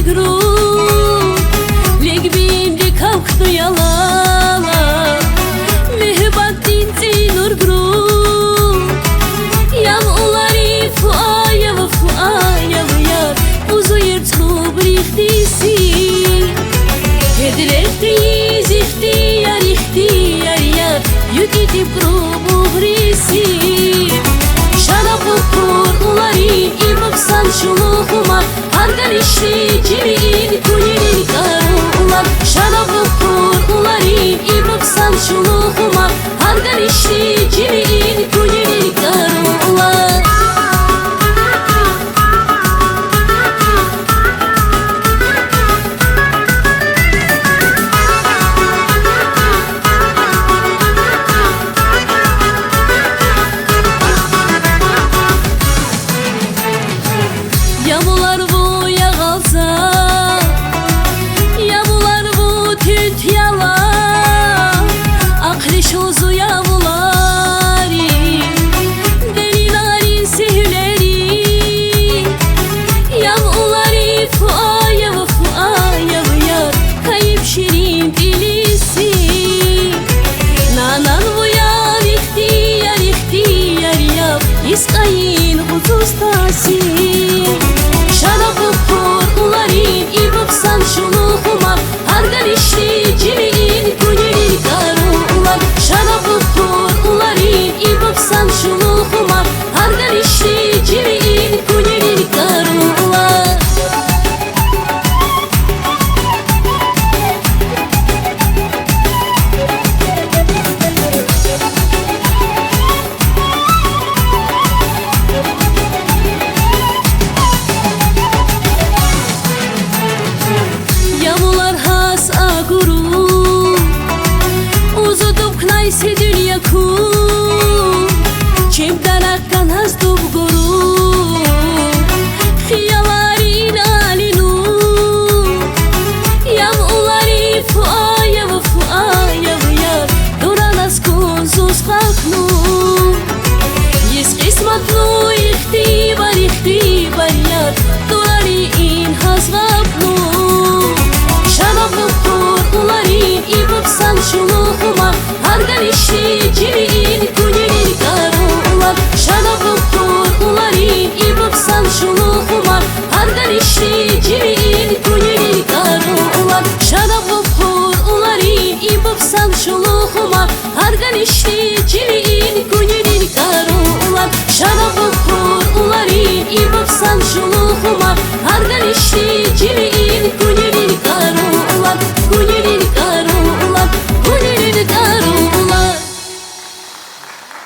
gru Leg bim de kalktı yalala Mehbat dinti nur gru Yam ulari fuaya ve fuaya ve yar Uzu yırtlu brihtisi Hedreftiyiz ihtiyar ihtiyar yar Yükitip gru muhrisi Şarabı kur ulari İbıksan şuluğuma Hargan işi cirin kuyenin karular Şarabı kur ulari İbıksan şuluğuma Hargan işi cirin kuyenin karular Yamular bu yağalsa Yamular bu tüt yala Akli şozu yamulari Delinarin sehüleri Yamulari fuaya ve fuaya ve yar Kayıp şirin dilisi Nanan bu yan ihtiyar ihtiyar yap İskayin hutustasi